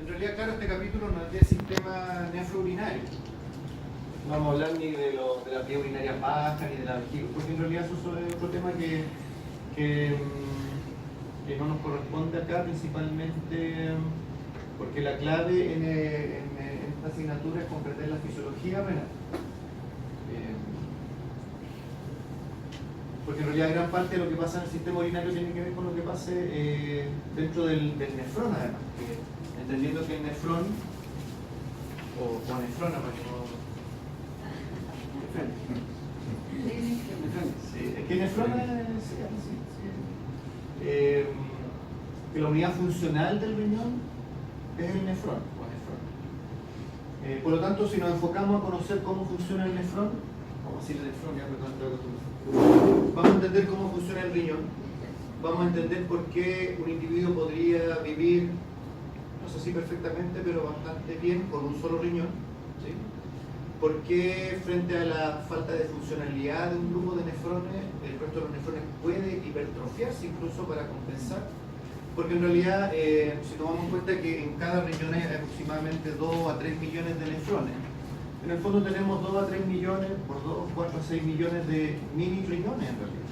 En realidad, claro, este capítulo no es del sistema nefrourinario. No vamos a hablar ni de la vía urinaria baja, ni de la vejiga, porque en realidad eso es otro tema que no nos corresponde acá, principalmente porque la clave en esta asignatura es comprender la fisiología renal. Porque en realidad gran parte de lo que pasa en el sistema urinario tiene que ver con lo que pase dentro del nefrón, además. Entendiendo que el nefrón, o nefrona, para que no... Sí, es que nefrona se llama así. Sí. Que la unidad funcional del riñón es el nefrón, o nefrón. Por lo tanto, si nos enfocamos a conocer cómo funciona el nefrón, vamos a decir el nefrón, ya vamos a entender cómo funciona el riñón, vamos a entender por qué un individuo podría vivir, no sé si perfectamente, pero bastante bien con un solo riñón, ¿sí? Por qué frente a la falta de funcionalidad de un grupo de nefrones, el resto de los nefrones puede hipertrofiarse incluso para compensar. Porque en realidad, si nos damos cuenta que en cada riñón hay aproximadamente 2 a 3 millones de nefrones, en el fondo tenemos 2 a 3 millones, por 2, 4 a 6 millones de mini riñones en realidad.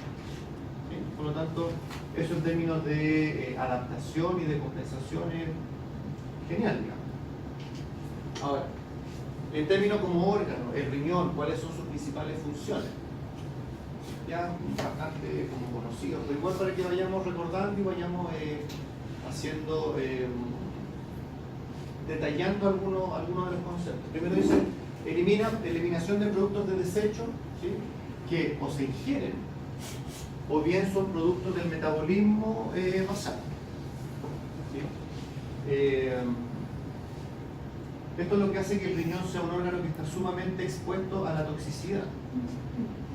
¿Sí? Por lo tanto, eso en términos de adaptación y de compensación es genial, digamos. Ahora, en términos como órgano, el riñón, ¿cuáles son sus principales funciones? Ya bastante como conocidos, pero igual para que vayamos recordando y vayamos haciendo, detallando algunos de los conceptos. Primero dice, eliminación de productos de desecho, ¿sí? Que o se ingieren o bien son productos del metabolismo basal. ¿Sí? Esto es lo que hace que el riñón sea un órgano que está sumamente expuesto a la toxicidad,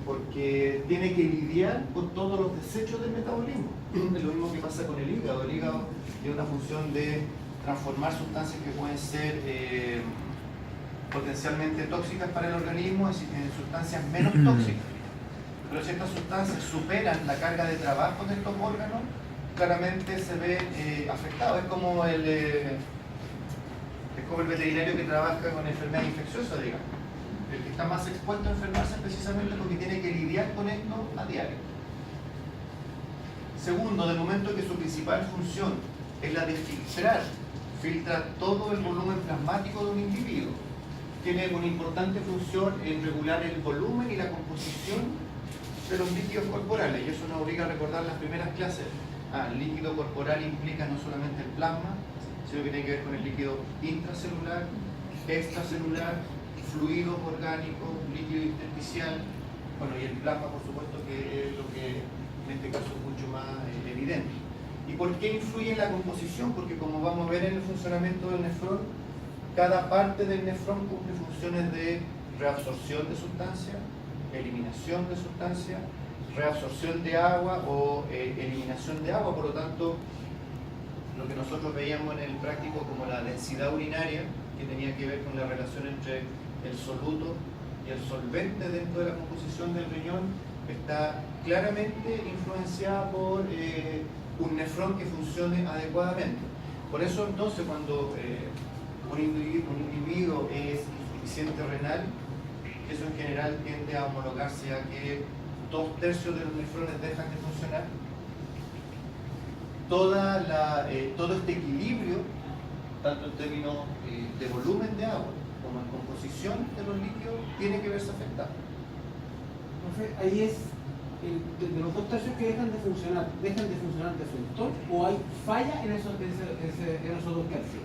porque tiene que lidiar con todos los desechos del metabolismo. Es lo mismo que pasa con el hígado. El hígado tiene una función de transformar sustancias que pueden ser potencialmente tóxicas para el organismo en sustancias menos tóxicas. Pero si estas sustancias superan la carga de trabajo de estos órganos, claramente se ven afectados. Es como el veterinario que trabaja con enfermedades infecciosas, digamos. El que está más expuesto a enfermarse precisamente porque tiene que lidiar con esto a diario. Segundo, del momento que su principal función es la de filtrar todo el volumen plasmático de un individuo, tiene una importante función en regular el volumen y la composición de los líquidos corporales, y eso nos obliga a recordar las primeras clases. El líquido corporal implica no solamente el plasma, sino que tiene que ver con el líquido intracelular, extracelular, fluidos orgánicos, líquido intersticial, bueno, y el plasma, por supuesto, que es lo que en este caso es mucho más evidente. ¿Y por qué influye en la composición? Porque como vamos a ver en el funcionamiento del nefrón, cada parte del nefrón cumple funciones de reabsorción de sustancia, eliminación de sustancia, reabsorción de agua o eliminación de agua. Por lo tanto, lo que nosotros veíamos en el práctico como la densidad urinaria, que tenía que ver con la relación entre el soluto y el solvente dentro de la composición del riñón, está claramente influenciada por un nefrón que funcione adecuadamente. Por eso entonces cuando un individuo es insuficiente renal, eso en general tiende a homologarse a que 2/3 de los nefrones dejan de funcionar. Todo este equilibrio, tanto en términos de volumen de agua como en composición de los líquidos, tiene que verse afectado. Ahí es, de los 2/3 que dejan de funcionar de su todo, o hay falla en esos 2/3.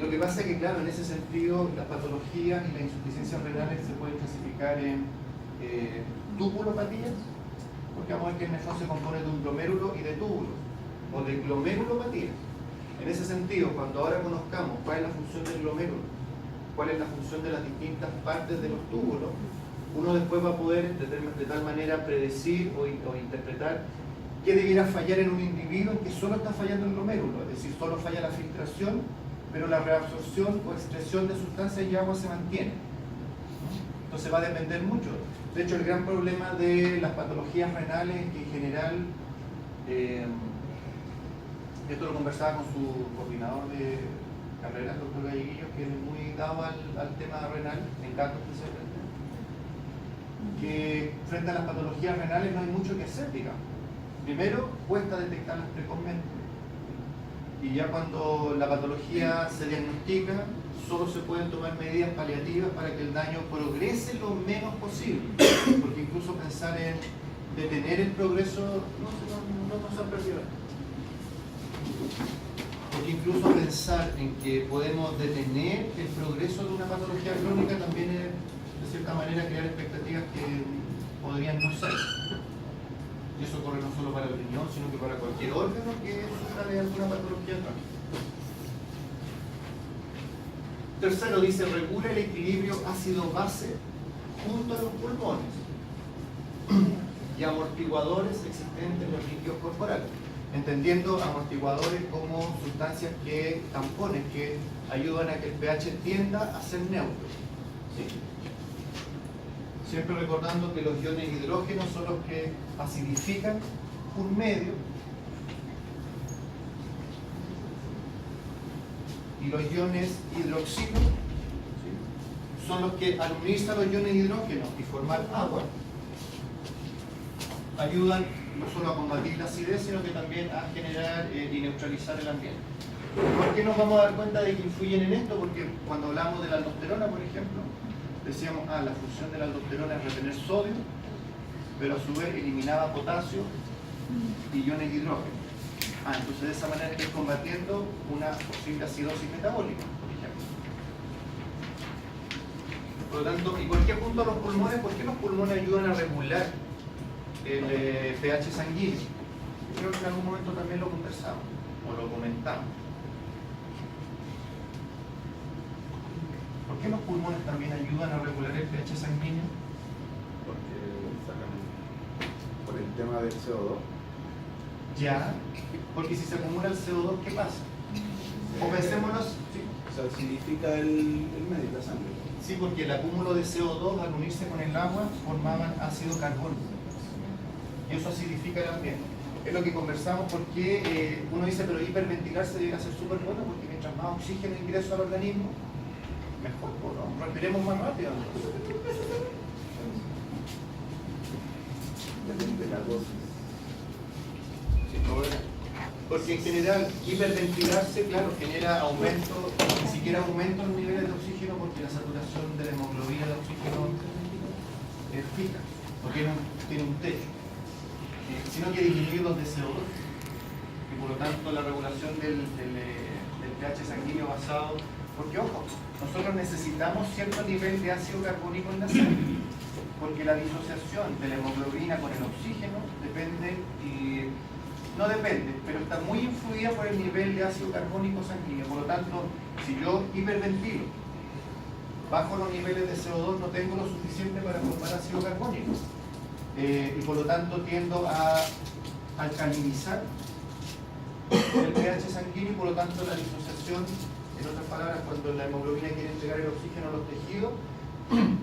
Lo que pasa es que, claro, en ese sentido, las patologías y las insuficiencias renales se pueden clasificar en tubulopatías, porque vamos a ver que el nefrón se compone de un glomérulo y de túbulos, o de glomerulopatías. En ese sentido, cuando ahora conozcamos cuál es la función del glomérulo, cuál es la función de las distintas partes de los túbulos, uno después va a poder de tal manera predecir o interpretar qué debiera fallar en un individuo que solo está fallando el glomérulo, es decir, solo falla la filtración, pero la reabsorción o excreción de sustancias y agua se mantiene. Entonces va a depender mucho. De hecho, el gran problema de las patologías renales es que en general, esto lo conversaba con su coordinador de carreras, doctor Galleguillo, que es muy dado al tema renal, en gatos especialmente, que frente a las patologías renales no hay mucho que hacer, digamos. Primero, cuesta detectarlas precozmente. Y ya cuando la patología se diagnostica, solo se pueden tomar medidas paliativas para que el daño progrese lo menos posible. Porque incluso pensar en detener el progreso no se ha perdido. Porque incluso pensar en que podemos detener el progreso de una patología crónica también es, de cierta manera, crear expectativas que podrían no ser. Y eso ocurre no solo para el riñón, sino que para cualquier órgano que sufra de alguna patología crónica. Tercero, dice, regula el equilibrio ácido-base junto a los pulmones y amortiguadores existentes en los líquidos corporales. Entendiendo amortiguadores como sustancias tampones que ayudan a que el pH tienda a ser neutro. ¿Sí? Siempre recordando que los iones hidrógenos son los que acidifican un medio y los iones hidroxilo, ¿sí?, son los que, al unirse a los iones hidrógenos y formar agua, ayudan no solo a combatir la acidez, sino que también a generar y neutralizar el ambiente. ¿Por qué nos vamos a dar cuenta de que influyen en esto? Porque cuando hablamos de la aldosterona, por ejemplo, decíamos, la función de la aldosterona es retener sodio, pero a su vez eliminaba potasio y iones hidrógeno. Entonces de esa manera estoy combatiendo una posible acidosis metabólica, por ejemplo. Por lo tanto, ¿y por qué junto a los pulmones? ¿Por qué los pulmones ayudan a regular el pH sanguíneo? Creo que en algún momento también lo conversamos, o lo comentamos. ¿Por qué los pulmones también ayudan a regular el pH sanguíneo? Porque sacan por el tema del CO2. Ya, porque si se acumula el CO2, ¿qué pasa? O pensémonos, sí. O sea, acidifica el medio, la sangre. Sí, porque el acúmulo de CO2 al unirse con el agua formaban ácido carbónico. Y eso acidifica el ambiente. Es lo que conversamos porque uno dice, pero hiperventilarse debe ser súper bueno porque mientras más oxígeno ingresa al organismo, mejor, ¿no? Respiremos más rápido. Depende de la dosis. Porque en general, hiperventilarse, claro, genera aumento, ni siquiera aumento en los niveles de oxígeno porque la saturación de la hemoglobina de oxígeno es fija, no tiene un techo, sino que disminuye los de CO2. Y por lo tanto la regulación del pH sanguíneo basado, porque ojo, nosotros necesitamos cierto nivel de ácido carbónico en la sangre, porque la disociación de la hemoglobina con el oxígeno depende no depende, pero está muy influida por el nivel de ácido carbónico sanguíneo. Por lo tanto, si yo hiperventilo, bajo los niveles de CO2, no tengo lo suficiente para formar ácido carbónico. Y por lo tanto tiendo a alcalinizar el pH sanguíneo y por lo tanto la disociación, en otras palabras, cuando la hemoglobina quiere entregar el oxígeno a los tejidos,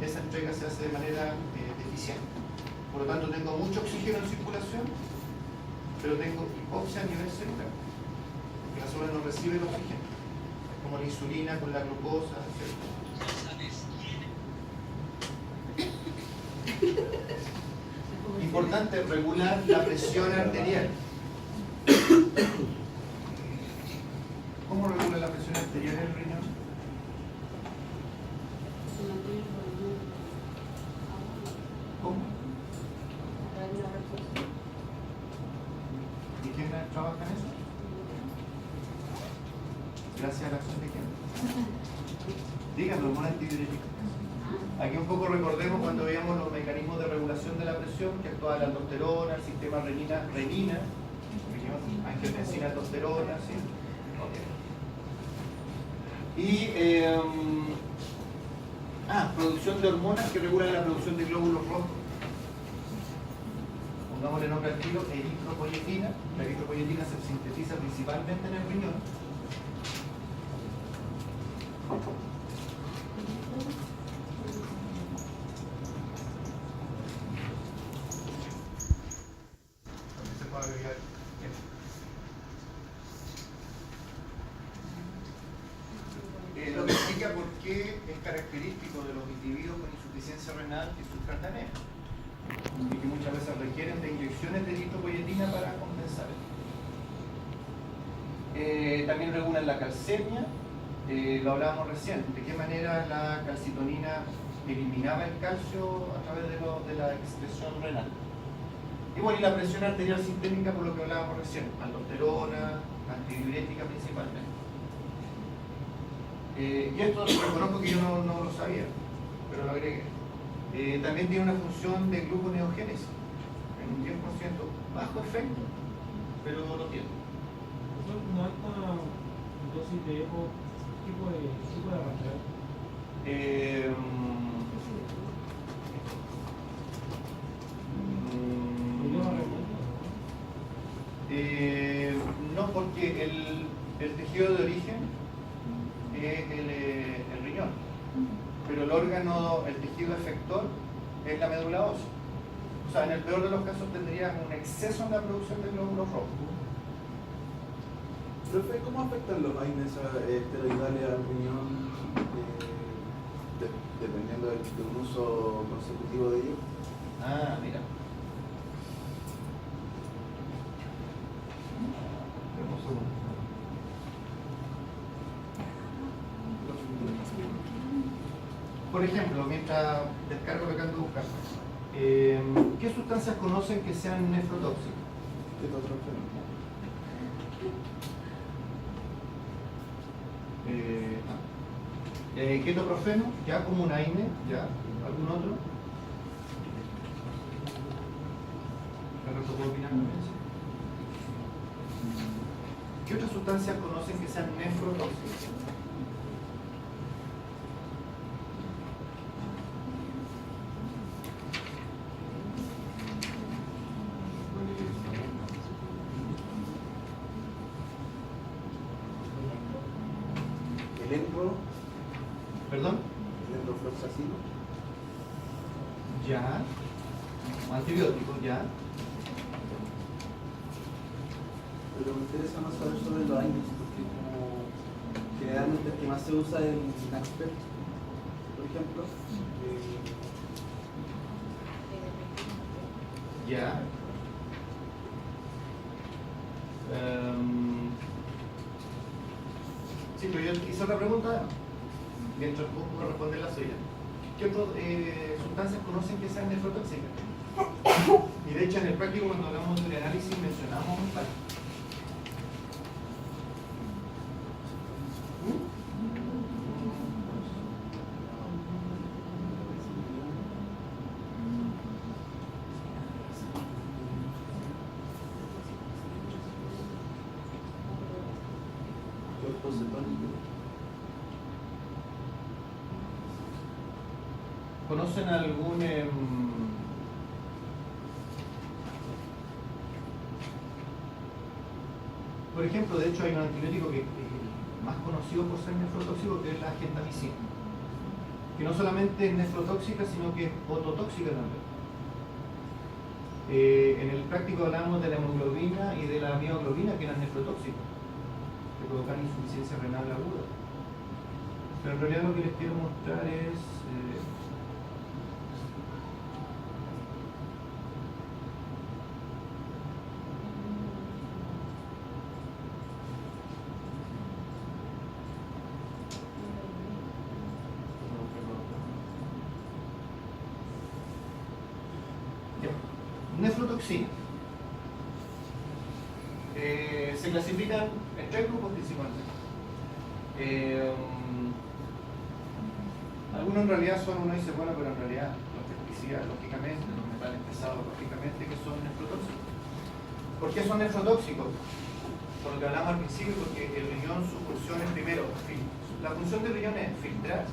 esa entrega se hace de manera deficiente. Por lo tanto tengo mucho oxígeno en circulación, pero tengo hipoxia a nivel celular, porque la célula no recibe el oxígeno, como la insulina con la glucosa, etc. Importante regular la presión arterial. ¿Cómo regula la presión arterial en el riñón? ¿Cómo? ¿Y quién trabaja en eso? Gracias a la acción de quién. Díganlo, hormona antidiurética. Aquí un poco recordemos cuando veíamos los mecanismos de regulación de la presión, que actúa la aldosterona, el sistema renina, angiotensina, aldosterona, ¿sí? Okay. Y producción de hormonas que regulan la producción de glóbulos rojos. Pongámosle nombre al tiro, eritropoyetina. La eritropoyetina se sintetiza principalmente en el riñón. Se puede agregar esto. explica por qué es característico de los individuos con insuficiencia renal que sufran de anemia y que muchas veces requieren de inyecciones de eritropoyetina para compensar esto. También regulan la calcemia, lo hablábamos recién, de qué manera la calcitonina eliminaba el calcio a través de la excreción renal. Y bueno, y la presión arterial sistémica, por lo que hablábamos recién, aldosterona, antidiurética principalmente. Y esto reconozco que yo no lo sabía, pero lo agregué. También tiene una función de gluconeogénesis, en un 10%, bajo efecto, pero lo tiene. ¿No alta dosis de EPO? ¿Qué puede arrastrar? No, porque el tejido de origen es el riñón, pero el órgano, el tejido efector es la médula ósea. O sea, en el peor de los casos tendrías un exceso en la producción de glóbulos rojos. Profe, ¿cómo afectan los AINES esteroidales al riñón dependiendo de un uso consecutivo de ellos? Ah, mira. Por ejemplo, mientras descargo lo que ando buscando, ¿qué sustancias conocen que sean nefrotóxicas? Ketoprofeno, ya como un AINE, ya, ¿algún otro? ¿El resto puede opinar con eso? ¿Qué otras sustancias conocen que sean nefrotóxicas? El enro, ¿Perdón? el enrofloxacino. Ya. Antibióticos, ya. Pero me interesa más saber sobre los AINES, porque como generalmente el que más se usa es el Naxpert, por ejemplo. Ya. Sí, pero yo hice otra pregunta mientras busco responder la suya. ¿Qué otras sustancias conocen que sean nefrotóxicas? Y de hecho en el práctico cuando hablamos de análisis mencionamos un par. ¿Conocen algún por ejemplo, de hecho hay un antibiótico que es más conocido por ser nefrotóxico, que es la gentamicina, que no solamente es nefrotóxica, sino que es ototóxica también. En el práctico hablamos de la hemoglobina y de la mioglobina, que eran nefrotóxicas, que provocan insuficiencia renal aguda. Pero en realidad lo que les quiero mostrar es nefrotoxina. Se clasifican en tres grupos principalmente. Algunos en realidad son, uno dice, bueno, pero en realidad los pesticidas, lógicamente, los metales pesados, lógicamente, que son nefrotóxicos. ¿Por qué son nefrotóxicos? Por lo que hablamos al principio, porque el riñón, su función es primero, la función del riñón es filtrar,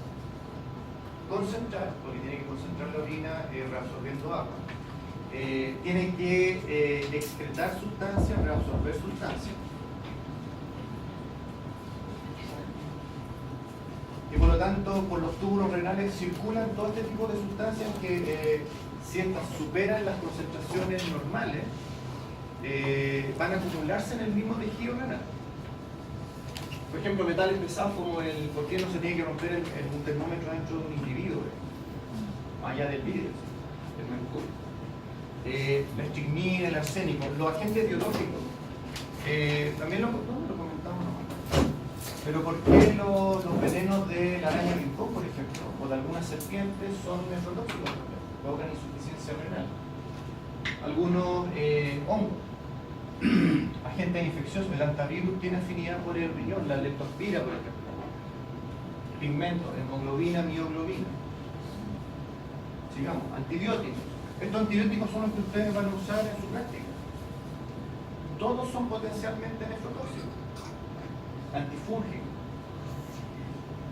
concentrar, porque tiene que concentrar la orina reabsorbiendo agua. Tiene que excretar sustancias, reabsorber sustancias. Y por lo tanto, por los túbulos renales circulan todo este tipo de sustancias que, si estas superan las concentraciones normales, van a acumularse en el mismo tejido renal. Por ejemplo, metales pesados como ¿por qué no se tiene que romper un termómetro dentro de un individuo? Más allá del vidrio, el mercurio. La estricnina, el arsénico, los agentes biológicos. También lo comentamos nomás. Pero ¿por qué los venenos de la araña rincón, por ejemplo, o de algunas serpientes son nefrotóxicos? Provocan insuficiencia renal. Algunos hongos, agentes infecciosos, el antivirus tiene afinidad por el riñón, la leptospira, por ejemplo. Pigmentos, hemoglobina, mioglobina. Sigamos, antibióticos. Estos antibióticos son los que ustedes van a usar en su práctica. Todos son potencialmente nefrotóxicos. Antifúngicos.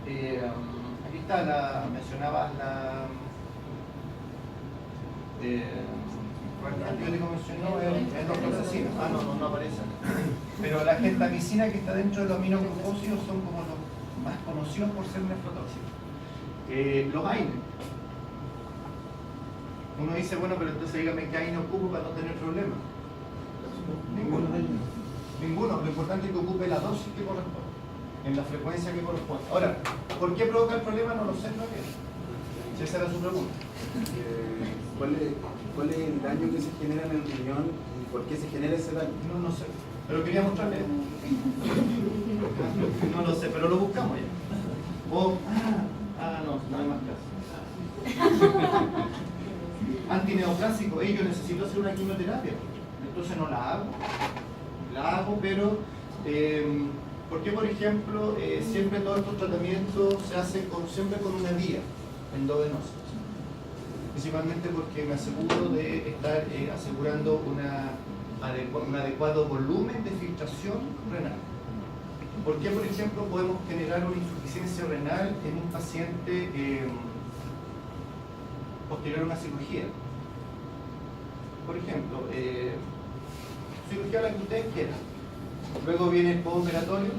Aquí está, mencionabas ¿cuál antibiótico mencionó? El doxorubicina. No aparece. Pero la gentamicina que está dentro de los aminoglucósidos son como los más conocidos por ser nefrotóxicos. Los AINE. Uno dice, bueno, pero entonces dígame qué AINE ocupo para no tener problemas. Ninguno. Lo importante es que ocupe la dosis que corresponde, en la frecuencia que corresponde. Ahora, ¿por qué provoca el problema? No lo sé, no es. Si esa era su pregunta. ¿Cuál es el daño que se genera en el riñón y por qué se genera ese daño? No sé. Pero quería mostrarle. No lo sé, pero lo buscamos ya. No hay más caso. Antineoplásico, yo necesito hacer una quimioterapia. Entonces no la hago. La hago, pero ¿por qué, por ejemplo, siempre todos estos tratamientos se hacen siempre con una vía endovenosa? Principalmente porque me aseguro de estar asegurando un adecuado volumen de filtración renal. ¿Por qué, por ejemplo, podemos generar una insuficiencia renal en un paciente posterior a una cirugía? Por ejemplo, cirugía la que ustedes quieran. Luego viene el postoperatorio.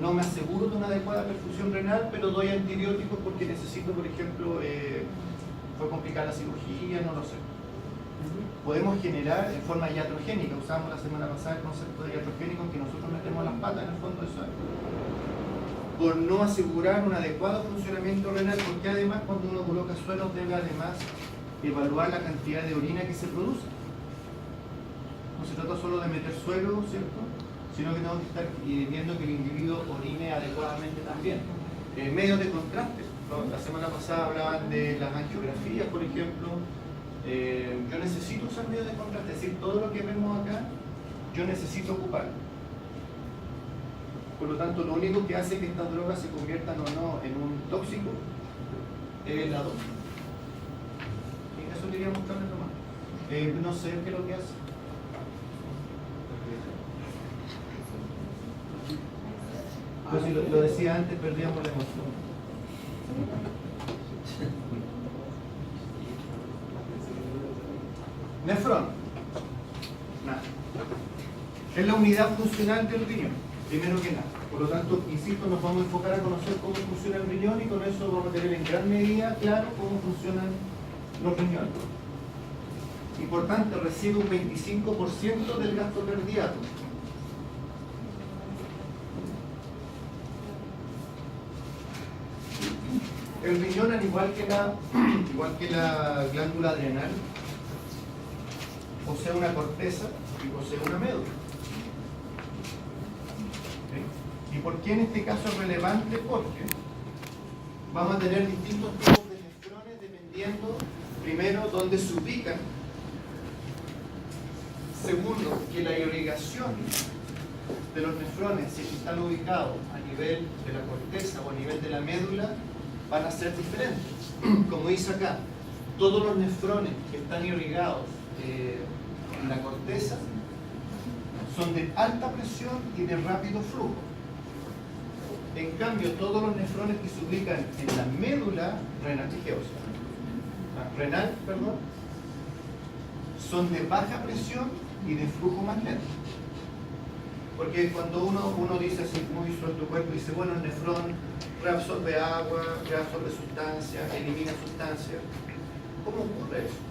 No me aseguro de una adecuada perfusión renal, pero doy antibióticos porque necesito, por ejemplo, fue complicada la cirugía, no lo sé. Podemos generar en forma iatrogénica, usamos la semana pasada el concepto de iatrogénico, que nosotros metemos las patas en el fondo del suelo, por no asegurar un adecuado funcionamiento renal, porque además cuando uno coloca suelos debe además evaluar la cantidad de orina que se produce. No se trata solo de meter suelo, ¿cierto?, sino que tenemos que estar viendo que el individuo orine adecuadamente también. Medios de contraste. La semana pasada hablaban de las angiografías, por ejemplo. Yo necesito usar medios de contraste, es decir, todo lo que vemos acá, yo necesito ocuparlo. Por lo tanto, lo único que hace que estas drogas se conviertan o no en un tóxico es la dosis. Y eso quería mostrarles nomás. No sé qué es lo que hace. Pues si lo decía antes, perdíamos la emoción. Nefrón. Nada. Es la unidad funcional del riñón, primero que nada. Por lo tanto, insisto, nos vamos a enfocar a conocer cómo funciona el riñón y con eso vamos a tener en gran medida claro cómo funcionan los riñones. Importante, recibe un 25% del gasto cardíaco. El riñón, al igual que la glándula adrenal, posee una corteza y posee una médula. ¿Sí? ¿Y por qué en este caso es relevante? Porque vamos a tener distintos tipos de nefrones dependiendo, primero, dónde se ubican. Segundo, que la irrigación de los nefrones, si están ubicados a nivel de la corteza o a nivel de la médula, van a ser diferentes. Como dice acá, todos los nefrones que están irrigados en la corteza son de alta presión y de rápido flujo. En cambio, todos los nefrones que se ubican en la médula renal, son de baja presión y de flujo más lento. Porque cuando uno dice así muy suelto cuerpo, dice, bueno, el nefrón reabsorbe agua, reabsorbe sustancias, elimina sustancias. ¿Cómo ocurre eso?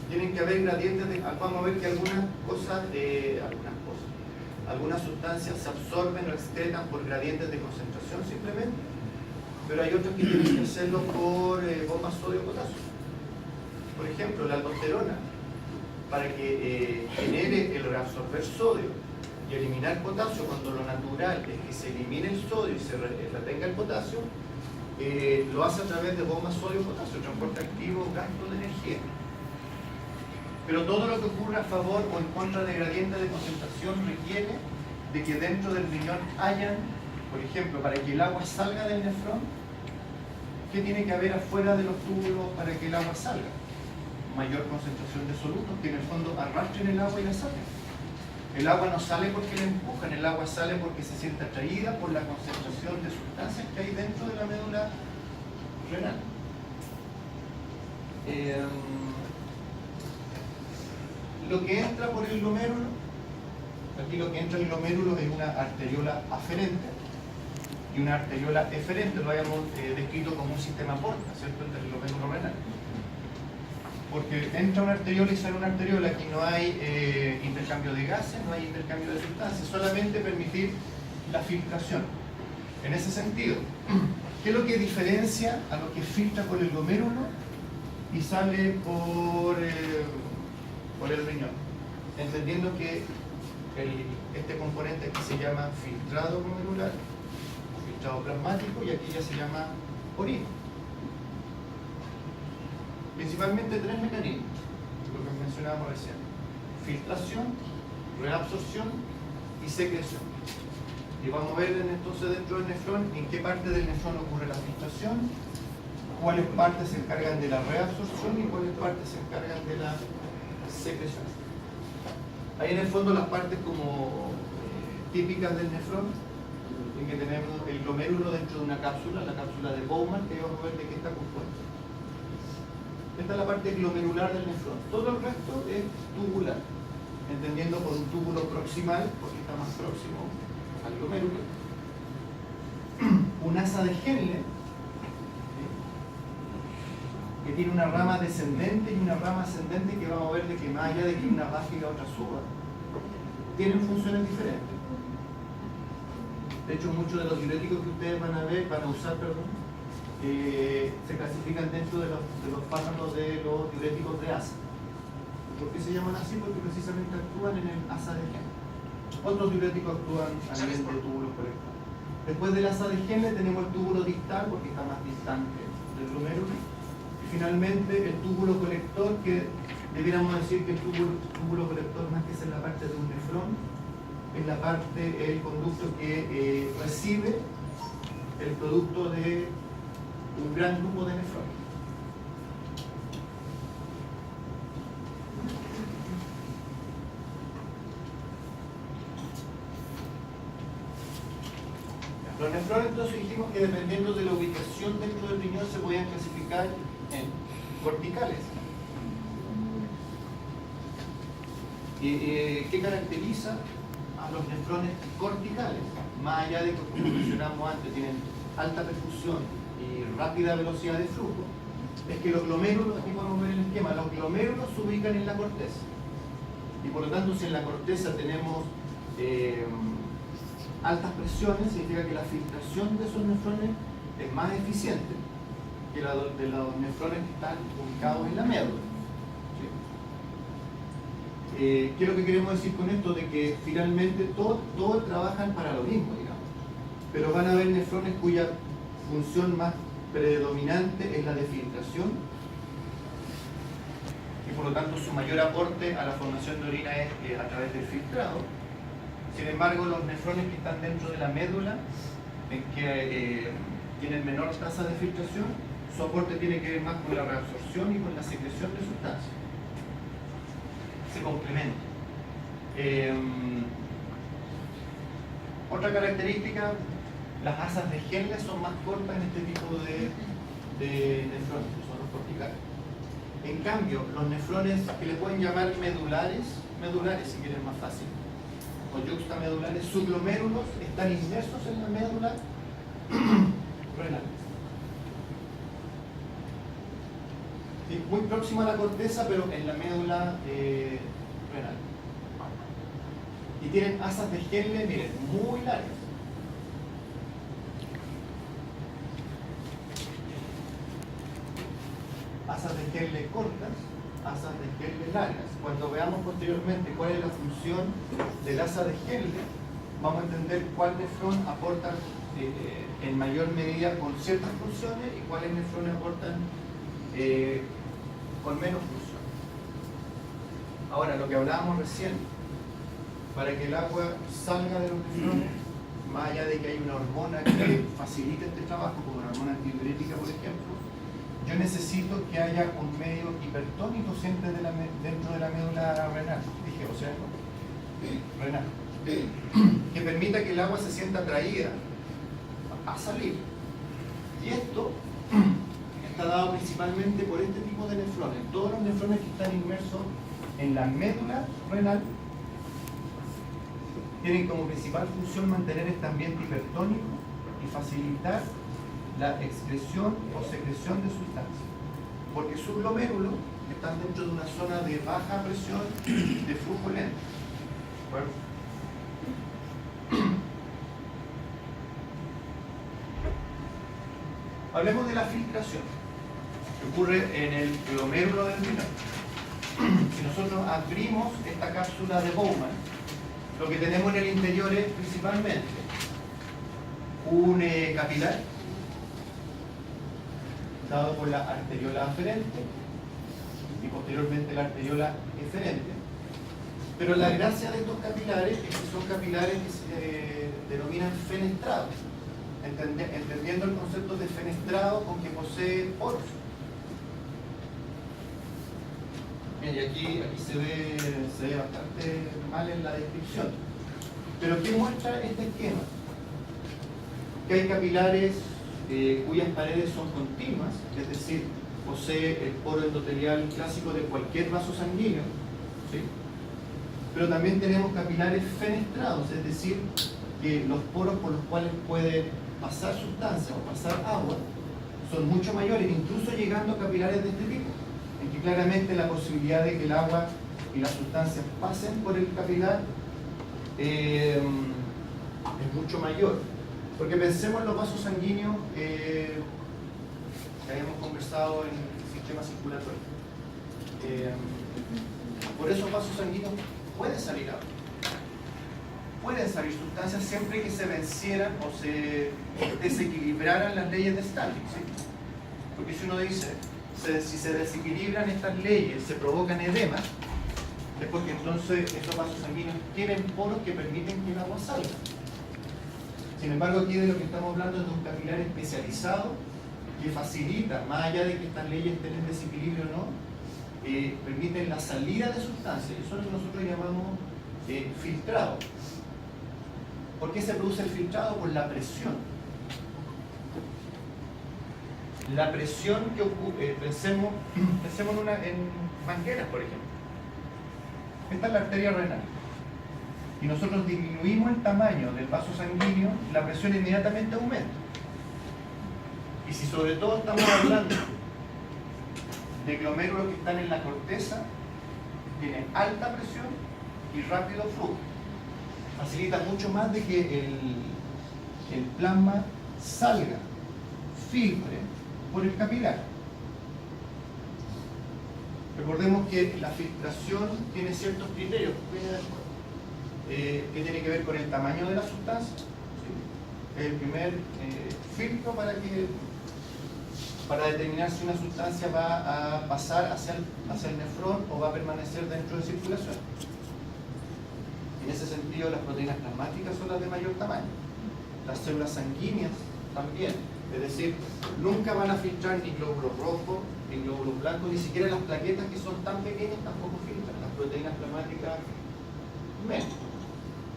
Tienen que haber gradientes vamos a ver que algunas cosas, Algunas sustancias se absorben o excretan por gradientes de concentración simplemente, pero hay otras que tienen que hacerlo por bombas sodio-potasio. Por ejemplo, la aldosterona, para que genere el reabsorber sodio y eliminar potasio, cuando lo natural es que se elimine el sodio y se retenga el potasio, lo hace a través de bombas sodio-potasio, transporte activo, gasto de energía. Pero todo lo que ocurra a favor o en contra de gradientes de concentración requiere de que dentro del riñón hayan, por ejemplo, para que el agua salga del nefrón, ¿qué tiene que haber afuera de los túbulos para que el agua salga? Mayor concentración de solutos que en el fondo arrastren el agua y la saquen. El agua no sale porque la empujan, el agua sale porque se siente atraída por la concentración de sustancias que hay dentro de la médula renal. Lo que entra por el glomérulo, aquí lo que entra en el glomérulo es una arteriola aferente y una arteriola eferente, lo habíamos descrito como un sistema porta, ¿cierto?, entre el glomérulo renal. Porque entra una arteriola y sale una arteriola, aquí no hay intercambio de gases, no hay intercambio de sustancias, solamente permitir la filtración. En ese sentido, ¿qué es lo que diferencia a lo que filtra por el glomérulo y sale por el riñón? Entendiendo que este componente aquí se llama filtrado glomerular, filtrado plasmático, y aquí ya se llama orina. Principalmente tres mecanismos, lo que mencionábamos recién: filtración, reabsorción y secreción. Y vamos a ver entonces dentro del nefrón en qué parte del nefrón ocurre la filtración, cuáles partes se encargan de la reabsorción y cuáles partes se encargan de la secreción. Ahí en el fondo las partes como típicas del nefrón, en que tenemos el glomérulo dentro de una cápsula, la cápsula de Bowman, que vamos a ver de qué está compuesta. Esta es la parte glomerular del nefrón. Todo el resto es tubular, entendiendo por un túbulo proximal, porque está más próximo al glomérulo, un asa de Henle, que tiene una rama descendente y una rama ascendente, que vamos a ver de que más allá de que una baja y la otra suba, tienen funciones diferentes. De hecho, muchos de los diuréticos que ustedes van a usar, se clasifican dentro de los fármacos de los diuréticos de asa. ¿Por qué se llaman así? Porque precisamente actúan en el asa de Henle. Otros diuréticos actúan a nivel de túbulos colectores. Después del asa de Henle tenemos el túbulo distal, porque está más distante del glomérulo. Y finalmente el túbulo colector, que debiéramos decir que el túbulo colector, más que ser la parte de un nefrón, es la parte, el conducto que recibe el producto de un gran grupo de nefrones. Los nefrones, entonces, dijimos que dependiendo de la ubicación dentro del riñón se podían clasificar en corticales. ¿Qué caracteriza a los nefrones corticales? Más allá de que, como mencionamos antes, tienen alta perfusión y rápida velocidad de flujo, es que los glomérulos, aquí podemos ver el esquema, los glomérulos se ubican en la corteza. Y por lo tanto, si en la corteza tenemos altas presiones, significa que la filtración de esos nefrones es más eficiente que la de los nefrones que están ubicados en la médula. ¿Sí? ¿Qué es lo que queremos decir con esto? De que finalmente todos trabajan para lo mismo, digamos. Pero van a haber nefrones cuya función más predominante es la de filtración, y por lo tanto su mayor aporte a la formación de orina es a través del filtrado. Sin embargo, los nefrones que están dentro de la médula, en que tienen menor tasa de filtración, su aporte tiene que ver más con la reabsorción y con la secreción de sustancias. Se complementan. Otra característica: las asas de Henle son más cortas en este tipo de nefrones, que son los corticales. En cambio, los nefrones que le pueden llamar medulares si quieren más fácil, o yuxtamedulares, sus glomérulos están inmersos en la médula renal. Sí, muy próximo a la corteza, pero en la médula renal. y tienen asas de Henle, miren, muy largas. Asas de Henle cortas, asas de Henle largas. Cuando veamos posteriormente cuál es la función del asa de Henle, vamos a entender cuál nefrón aporta en mayor medida con ciertas funciones y cuáles nefrones aportan con menos funciones. Ahora, lo que hablábamos recién, para que el agua salga de los nefrones, más allá de que hay una hormona que facilite este trabajo, como la hormona antidiurética, por ejemplo, yo necesito que haya un medio hipertónico siempre dentro de la médula renal, dije, o sea, renal, que permita que el agua se sienta atraída a salir. Y esto está dado principalmente por este tipo de nefrones. Todos los nefrones que están inmersos en la médula renal tienen como principal función mantener este ambiente hipertónico y facilitar la excreción o secreción de sustancias, porque sus glomérulos están dentro de una zona de baja presión de flujo lento. Bueno. Hablemos de la filtración que ocurre en el glomérulo del riñón. Si nosotros abrimos esta cápsula de Bowman, lo que tenemos en el interior es principalmente un capilar dado por la arteriola aferente y posteriormente la arteriola eferente. Pero la gracia de estos capilares es que son capilares que se denominan fenestrados, entendiendo el concepto de fenestrado con que posee poros. Bien, y aquí se ve bastante mal en la descripción. Pero ¿qué muestra este esquema? Que hay capilares cuyas paredes son continuas, es decir, posee el poro endotelial clásico de cualquier vaso sanguíneo, ¿sí? Pero también tenemos capilares fenestrados, es decir, que los poros por los cuales puede pasar sustancia o pasar agua son mucho mayores, incluso llegando a capilares de este tipo, en que claramente la posibilidad de que el agua y las sustancias pasen por el capilar es mucho mayor. Porque pensemos en los vasos sanguíneos que habíamos conversado en el sistema circulatorio. Por esos vasos sanguíneos puede salir agua. Pueden salir sustancias siempre que se vencieran o se desequilibraran las leyes de Stalling, ¿sí? Porque si uno dice, si se desequilibran estas leyes, se provocan edemas, es porque entonces estos vasos sanguíneos tienen poros que permiten que el agua salga. Sin embargo, aquí de lo que estamos hablando es de un capilar especializado que facilita, más allá de que estas leyes estén en desequilibrio o no, permiten la salida de sustancias. Eso es lo que nosotros llamamos filtrado. ¿Por qué se produce el filtrado? Por la presión. La presión que ocurre, pensemos en mangueras, por ejemplo. Esta es la arteria renal. Y nosotros disminuimos el tamaño del vaso sanguíneo, la presión inmediatamente aumenta. Y si sobre todo estamos hablando de glomérulos que están en la corteza, tiene alta presión y rápido flujo. Facilita mucho más de que el plasma salga, filtre por el capilar. Recordemos que la filtración tiene ciertos criterios que tiene que ver con el tamaño de la sustancia, ¿sí? El primer filtro para determinar si una sustancia va a pasar hacia el nefrón o va a permanecer dentro de circulación. En ese sentido, las proteínas plasmáticas son las de mayor tamaño, las células sanguíneas también, es decir, nunca van a filtrar ni glóbulos rojos, ni glóbulos blancos, ni siquiera las plaquetas que son tan pequeñas tampoco filtran, las proteínas plasmáticas menos.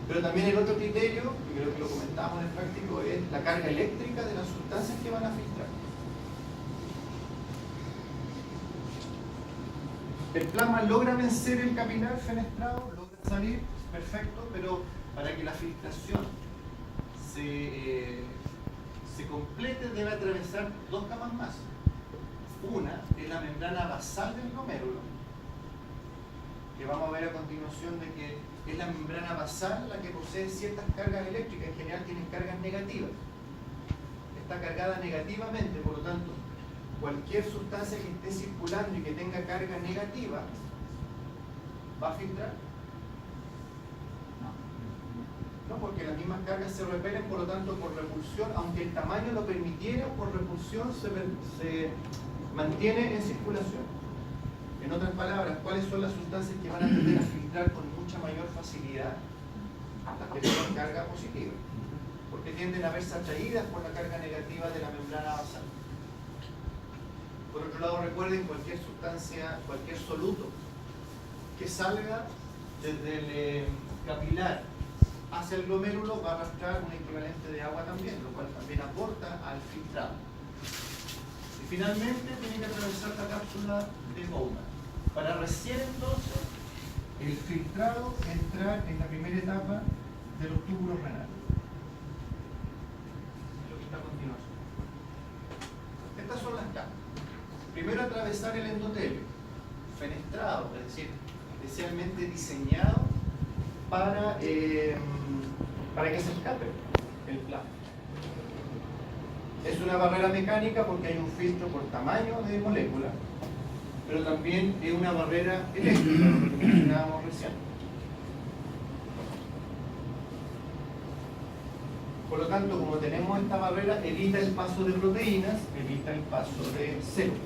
Pero también el otro criterio, que creo que lo comentamos en el práctico, es la carga eléctrica de las sustancias que van a filtrar. El plasma logra vencer el capilar fenestrado, logra salir, perfecto, pero para que la filtración se complete debe atravesar dos capas más. Una es la membrana basal del glomérulo, que vamos a ver a continuación de que es la membrana basal la que posee ciertas cargas eléctricas, en general tienen cargas negativas. Está cargada negativamente, por lo tanto, cualquier sustancia que esté circulando y que tenga carga negativa va a filtrar. No, porque las mismas cargas se repelen, por lo tanto, por repulsión, aunque el tamaño lo permitiera, por repulsión se mantiene en circulación. En otras palabras, ¿cuáles son las sustancias que van a tender a filtrar con mucha mayor facilidad? Las que tienen carga positiva, porque tienden a verse atraídas por la carga negativa de la membrana basal. Por otro lado, recuerden, cualquier sustancia, cualquier soluto que salga desde el capilar hacia el glomérulo va a arrastrar un equivalente de agua también, lo cual también aporta al filtrado. Y finalmente tiene que atravesar la cápsula de Bowman. Para recién entonces el filtrado entrar en la primera etapa de los túbulos renales. Lo que está a continuación. Estas son las capas. Primero atravesar el endotelio, fenestrado, es decir, especialmente diseñado para que se escape el plasma. Es una barrera mecánica porque hay un filtro por tamaño de molécula, pero también es una barrera eléctrica, lo que mencionábamos recién. Por lo tanto, como tenemos esta barrera, evita el paso de proteínas, evita el paso de células.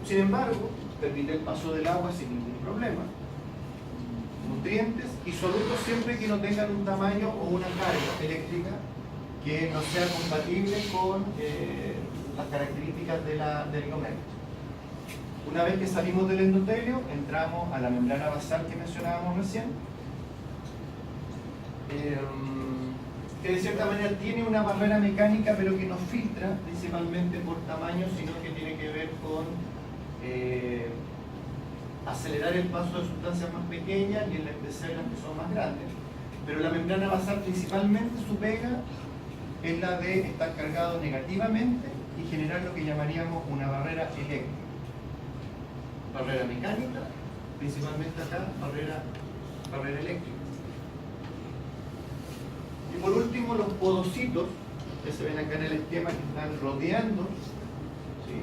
Sin embargo, permite el paso del agua sin ningún problema. Nutrientes y solutos siempre que no tengan un tamaño o una carga eléctrica que no sea compatible con las características del glomérulo. Una vez que salimos del endotelio, entramos a la membrana basal que mencionábamos recién, que de cierta manera tiene una barrera mecánica, pero que no filtra principalmente por tamaño, sino que tiene que ver con acelerar el paso de sustancias más pequeñas y enlentecer las que son más grandes. Pero la membrana basal principalmente su pega es la de estar cargado negativamente y generar lo que llamaríamos una barrera eléctrica. Barrera mecánica, principalmente acá, barrera eléctrica. Y por último, los podocitos, que se ven acá en el esquema, que están rodeando, ¿sí?,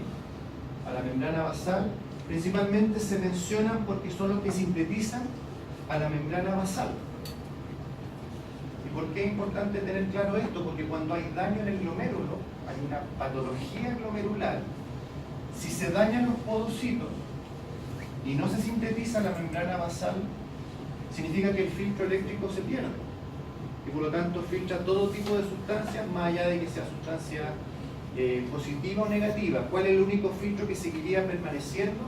a la membrana basal, principalmente se mencionan porque son los que sintetizan a la membrana basal. ¿Y por qué es importante tener claro esto? Porque cuando hay daño en el glomérulo, hay una patología glomerular, si se dañan los podocitos y no se sintetiza la membrana basal, significa que el filtro eléctrico se pierde y por lo tanto filtra todo tipo de sustancias, más allá de que sea sustancia positiva o negativa. ¿Cuál es el único filtro que seguiría permaneciendo?